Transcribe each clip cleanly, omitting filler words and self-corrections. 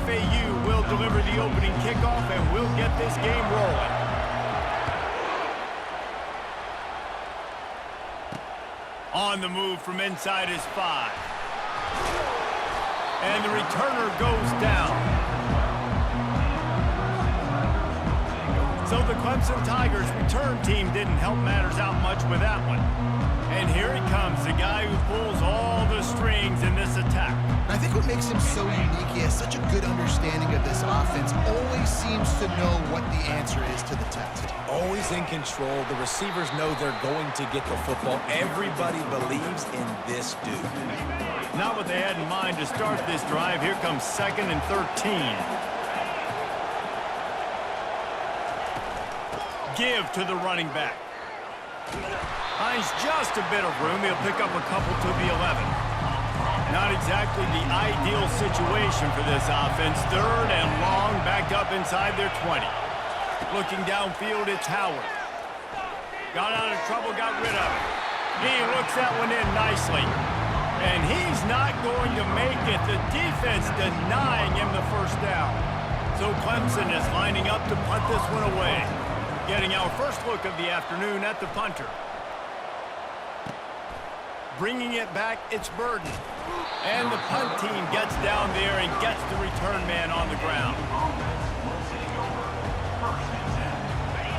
FAU will deliver the opening kickoff, and we'll get this game rolling. On the move from inside his 5. And the returner goes down. So the Clemson Tigers return team didn't help matters out much with that one. And here he comes, the guy who pulls all the strings in this attack. I think what makes him so unique, he has such a good understanding of this offense, always seems to know what the answer is to the test. Always in control. The receivers know they're going to get the football. Everybody believes in this dude. Not what they had in mind to start this drive. Here comes 2nd and 13. Give to the running back. Finds just a bit of room. He'll pick up a couple to the 11. Not exactly the ideal situation for this offense. 3rd and long, backed up inside their 20. Looking downfield, it's Howard. Got out of trouble, got rid of it. He looks that one in nicely. And he's not going to make it. The defense denying him the first down. So Clemson is lining up to punt this one away. Getting our first look of the afternoon at the punter. Bringing it back, it's Burden. And the punt team gets down there and gets the return man on the ground.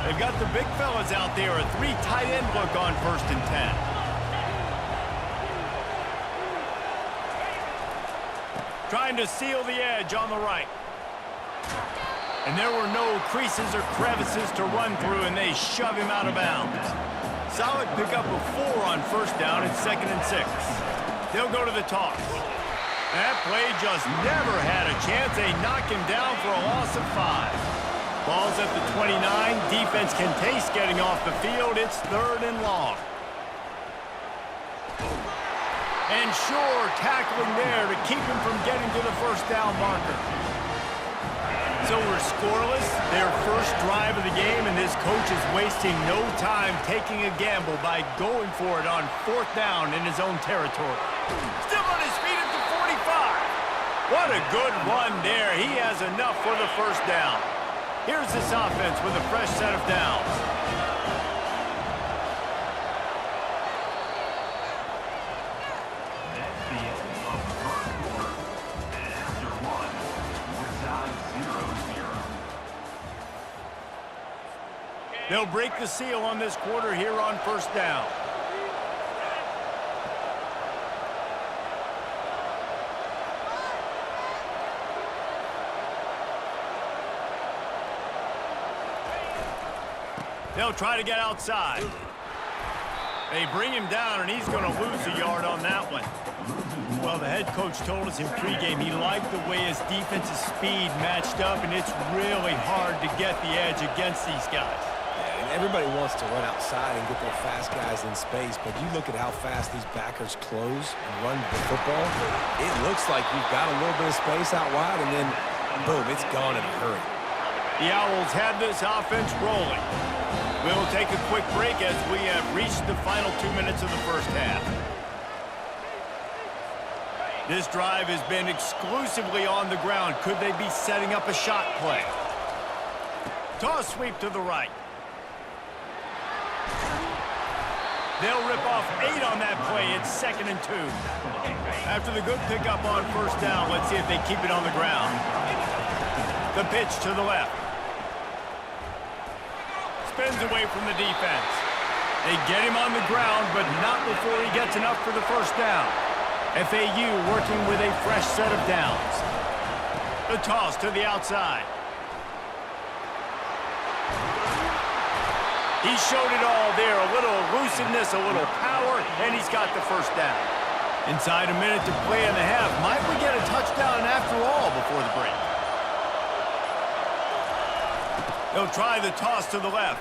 They've got the big fellas out there, a 3 tight end look on 1st and 10. Trying to seal the edge on the right. And there were no creases or crevices to run through, and they shove him out of bounds. Solid pickup of 4 on 1st down and 2nd and 6. They'll go to the toss. That play just never had a chance. They knock him down for a loss of 5. Ball's at the 29. Defense can taste getting off the field. It's 3rd and long. And sure, tackling there to keep him from getting to the 1st down marker. So we're scoreless, their first drive of the game, and this coach is wasting no time taking a gamble by going for it on 4th down in his own territory. Still on his feet at the 45. What a good run there. He has enough for the 1st down. Here's this offense with a fresh set of downs. They'll break the seal on this quarter here on 1st down. They'll try to get outside. They bring him down, and he's going to lose a yard on that one. Well, the head coach told us in pregame he liked the way his defensive speed matched up, and it's really hard to get the edge against these guys. Everybody wants to run outside and get their fast guys in space, but you look at how fast these backers close and run the football. It looks like you've got a little bit of space out wide, and then, boom, it's gone in a hurry. The Owls have this offense rolling. We'll take a quick break as we have reached the final 2 minutes of the 1st half. This drive has been exclusively on the ground. Could they be setting up a shot play? Toss sweep to the right. They'll rip off 8 on that play. It's 2nd and 2. After the good pickup on 1st down, let's see if they keep it on the ground. The pitch to the left. Spins away from the defense. They get him on the ground, but not before he gets enough for the 1st down. FAU working with a fresh set of downs. The toss to the outside. He showed it all there, a little elusiveness, a little power, and he's got the 1st down. Inside a minute to play in the half. Might we get a touchdown after all before the break? They'll try the toss to the left.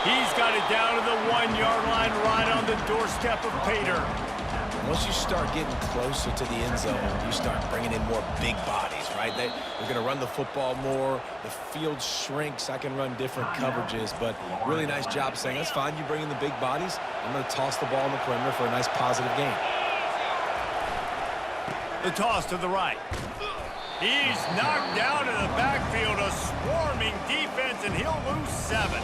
He's got it down to the 1-yard line right on the doorstep of Pater. Once you start getting closer to the end zone, you start bringing in more big bodies, right? They're going to run the football more. The field shrinks. I can run different coverages, but really nice job saying, that's fine. You bring in the big bodies. I'm going to toss the ball on the perimeter for a nice positive gain. The toss to the right. He's knocked down in the backfield, a swarming defense, and he'll lose 7.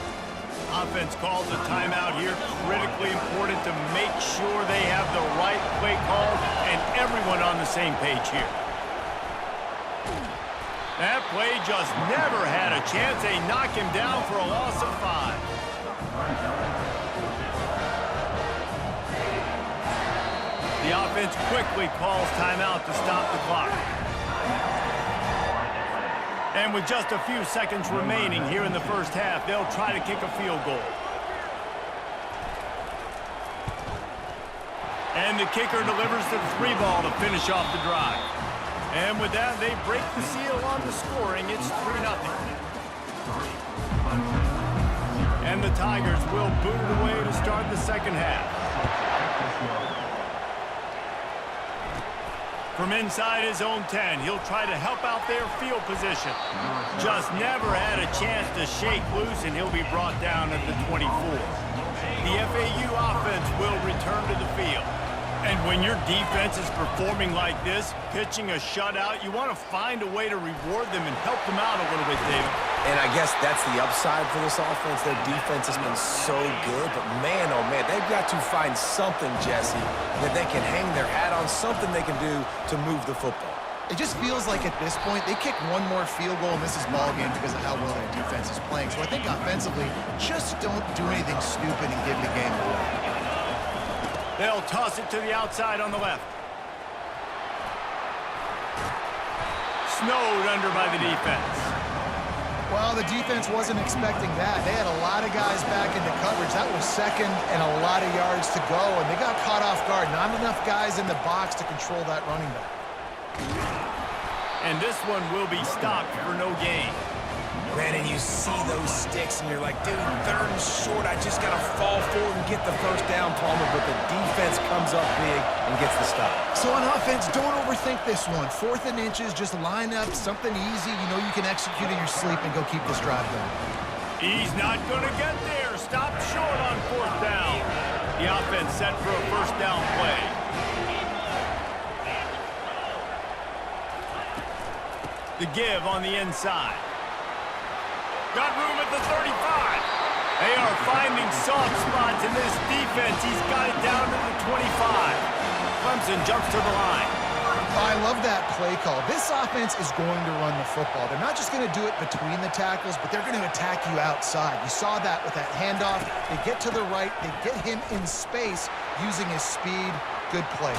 Offense calls a timeout here. Critically important to make sure they have the right play call and everyone on the same page here. That play just never had a chance. They knock him down for a loss of 5. The offense quickly calls timeout to stop the clock. And with just a few seconds remaining here in the first half, they'll try to kick a field goal. And the kicker delivers the 3 ball to finish off the drive. And with that, they break the seal on the scoring. It's 3-0. And the Tigers will boot it away to start the second half. From inside his own 10, he'll try to help out their field position. Just never had a chance to shake loose, and he'll be brought down at the 24. The FAU offense will return to the field. And when your defense is performing like this, pitching a shutout, you want to find a way to reward them and help them out a little bit, David. And I guess that's the upside for this offense. Their defense has been so good, but man, oh man, they've got to find something, Jesse, that they can hang their hat on, something they can do to move the football. It just feels like at this point, they kick one more field goal and this is ball game because of how well their defense is playing. So I think offensively, just don't do anything stupid and give the game away. They'll toss it to the outside on the left. Snowed under by the defense. Well, the defense wasn't expecting that. They had a lot of guys back into coverage. That was second and a lot of yards to go, and they got caught off guard. Not enough guys in the box to control that running back. And this one will be stopped for no gain. Man, and you see those sticks, and you're like, dude, 3rd and short. I just got to fall forward and get the first down, Palmer, but the defense comes up big and gets the stop. So on offense, don't overthink this one. 4th and inches, just line up something easy. You know you can execute in your sleep and go keep this drive going. He's not going to get there. Stop short on 4th down. The offense set for a first down play. The give on the inside. Got room at the 35. They are finding soft spots in this defense. He's got it down to the 25. Clemson jumps to the line. I love that play call. This offense is going to run the football. They're not just going to do it between the tackles, but they're going to attack you outside. You saw that with that handoff. They get to the right. They get him in space using his speed. Good play.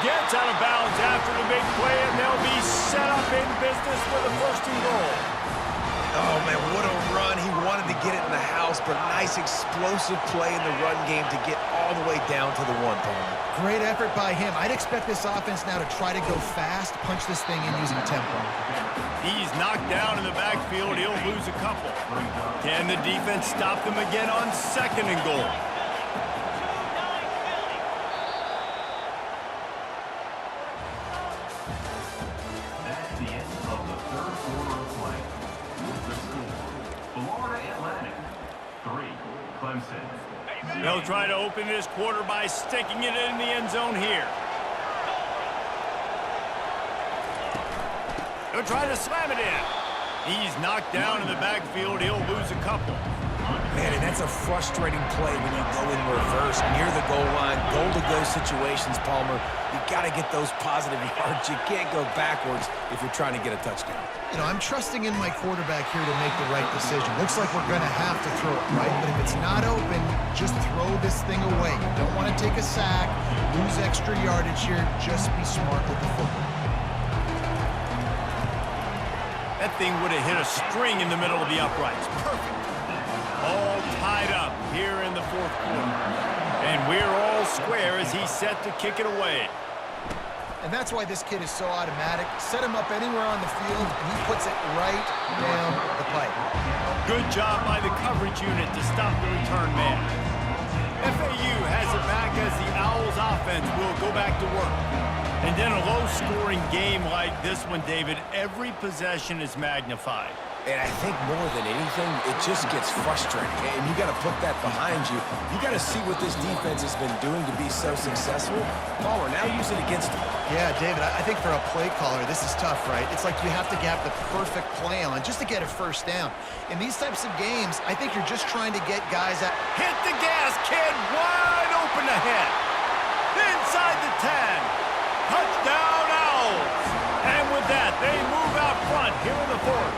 Gets out of bounds after the big play, and they'll be set up in business with a 1st and goal. Oh, man, what a run. He wanted to get it in the house, but nice explosive play in the run game to get all the way down to the 1, Palmer. Great effort by him. I'd expect this offense now to try to go fast, punch this thing in using tempo. He's knocked down in the backfield. He'll lose a couple. Can the defense stop them again on 2nd and goal? They'll try to open this quarter by sticking it in the end zone here. They'll try to slam it in. He's knocked down in the backfield. He'll lose a couple. Man, and that's a frustrating play when you go in reverse near the goal line. Goal-to-go situations, Palmer. You got to get those positive yards. You can't go backwards if you're trying to get a touchdown. You know, I'm trusting in my quarterback here to make the right decision. Looks like we're going to have to throw it, right? But if it's not open, just throw this thing away. You don't want to take a sack, lose extra yardage here. Just be smart with the football. That thing would have hit a string in the middle of the uprights. Perfect. All tied up here in the 4th quarter. And we're all square as he's set to kick it away. And that's why this kid is so automatic. Set him up anywhere on the field, and he puts it right down the pipe. Good job by the coverage unit to stop the return man. FAU has it back as the Owls offense will go back to work. And in a low-scoring game like this one, David, every possession is magnified. And I think more than anything, it just gets frustrating. And you got to put that behind you. You got to see what this defense has been doing to be so successful. Palmer, now use it against them. Yeah, David, I think for a play caller, this is tough, right? It's like you have to have the perfect play on just to get a first down. In these types of games, I think you're just trying to get guys out. Hit the gas, kid. Wide open ahead. Inside the 10. Touchdown, Owls. And with that, they move out front here in the fourth.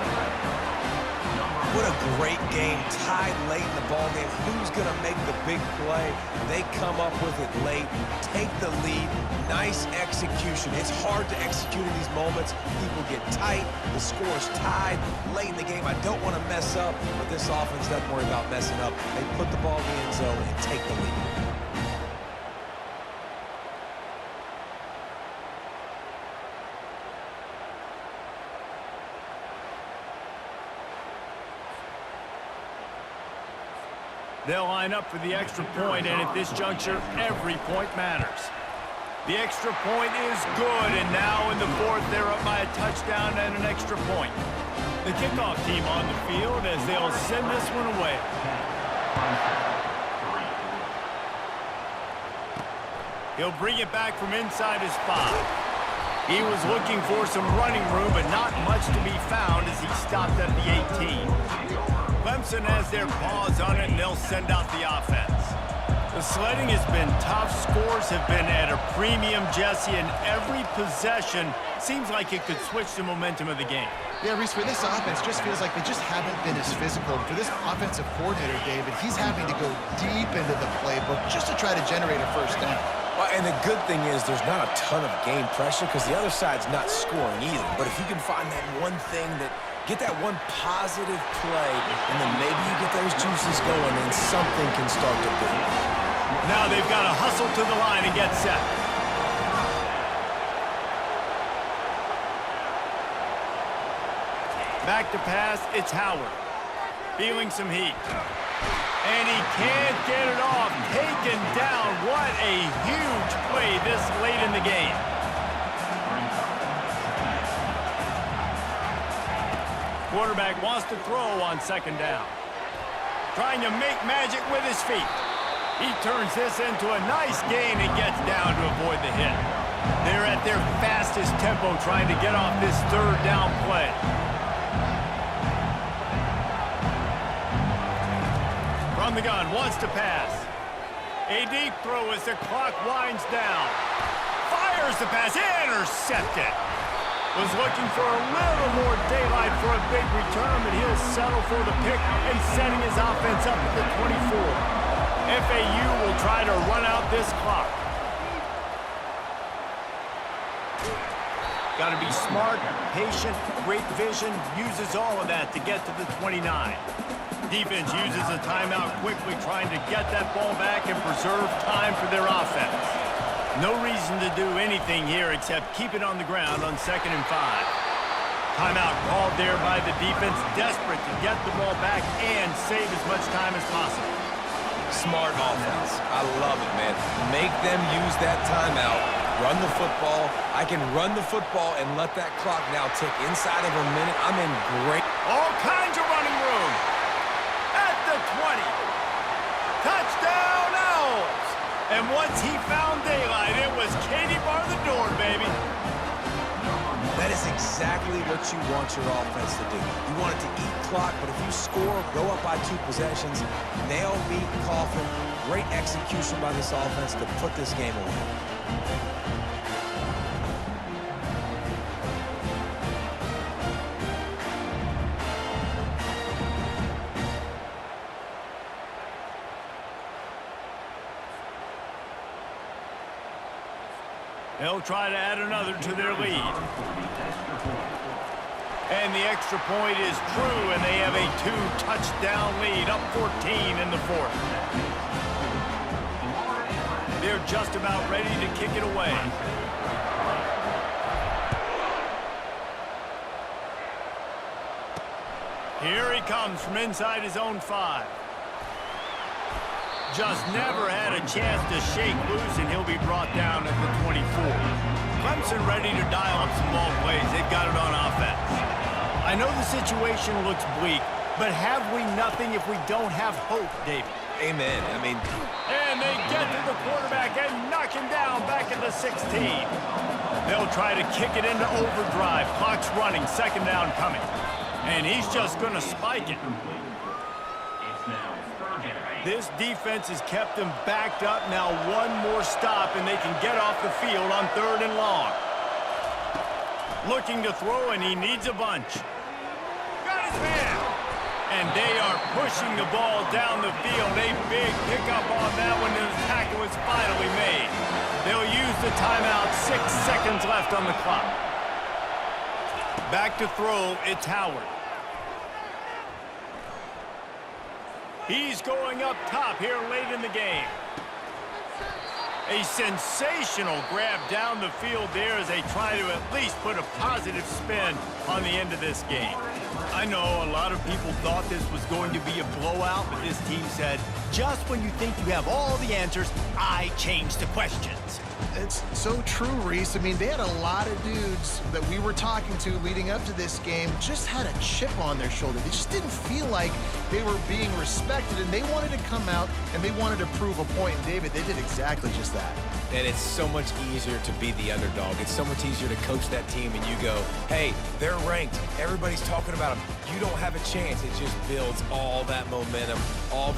What a great game, tied late in the ball game. Who's going to make the big play? They come up with it late, take the lead. Nice execution. It's hard to execute in these moments. People get tight. The score's tied late in the game. I don't want to mess up, but this offense doesn't worry about messing up. They put the ball in the end zone and take the lead. They'll line up for the extra point, and at this juncture, every point matters. The extra point is good, and now in the fourth, they're up by a touchdown and an extra point. The kickoff team on the field as they'll send this one away. He'll bring it back from inside his 5. He was looking for some running room, but not much to be found as he stopped at the 18. Clemson has their paws on it, and they'll send out the offense. The sledding has been tough. Scores have been at a premium, Jesse, and every possession seems like it could switch the momentum of the game. Yeah, Reese, for this offense, just feels like they just haven't been as physical. For this offensive coordinator, David, he's having to go deep into the playbook just to try to generate a first down. Well, and the good thing is there's not a ton of game pressure because the other side's not scoring either. But if you can find that one thing that get that one positive play, and then maybe you get those juices going, and something can start to build. Now they've got to hustle to the line and get set. Back to pass, it's Howard. Feeling some heat. And he can't get it off. Taken down. What a huge play this late in the game. Quarterback wants to throw on second down. Trying to make magic with his feet. He turns this into a nice gain and gets down to avoid the hit. They're at their fastest tempo trying to get off this third down play. From the gun, wants to pass. A deep throw as the clock winds down. Fires the pass, intercepted. Was looking for a little more daylight for a big return, but he'll settle for the pick and setting his offense up at the 24. FAU will try to run out this clock. Got to be smart, patient, great vision, uses all of that to get to the 29. Defense uses a timeout quickly, trying to get that ball back and preserve time for their offense. No reason to do anything here except keep it on the ground on 2nd and 5. Timeout called there by the defense, desperate to get the ball back and save as much time as possible. Smart offense. I love it, man. Make them use that timeout. Run the football. I can run the football and let that clock now tick inside of a minute. I'm in great. All kinds of running room. At the 20. Touchdown, Owls. And once he found daylight, it was Katie bar the door, baby. That is exactly what you want your offense to do. You want it to eat clock, but if you score, go up by 2 possessions, nail, beat, coffin. Great execution by this offense to put this game away. They'll try to add another to their lead. And the extra point is true, and they have a 2-touchdown lead, up 14 in the fourth. They're just about ready to kick it away. Here he comes from inside his own 5. Just never had a chance to shake loose, and he'll be brought down at the 24. Clemson ready to dial up some ball plays. They've got it on offense. I know the situation looks bleak, but have we nothing if we don't have hope, David? Amen. I mean, And they get to the quarterback and knock him down back at the 16. They'll try to kick it into overdrive. Clock's running, second down coming. And he's just going to spike it. This defense has kept them backed up. Now one more stop, and they can get off the field on 3rd and long. Looking to throw, and he needs a bunch. Got his man. And they are pushing the ball down the field. A big pickup on that one, and the tackle was finally made. They'll use the timeout. 6 seconds left on the clock. Back to throw, it's Howard. He's going up top here late in the game. A sensational grab down the field there as they try to at least put a positive spin on the end of this game. I know a lot of people thought this was going to be a blowout, but this team said, just when you think you have all the answers, I change the questions. It's so true, Reese. I mean, they had a lot of dudes that we were talking to leading up to this game just had a chip on their shoulder. They just didn't feel like they were being respected, and they wanted to come out and they wanted to prove a point. And David, they did exactly just that. and it's so much easier to be the underdog. It's so much easier to coach that team and you go, hey, they're ranked. Everybody's talking about them. You don't have a chance. It just builds all that momentum, all that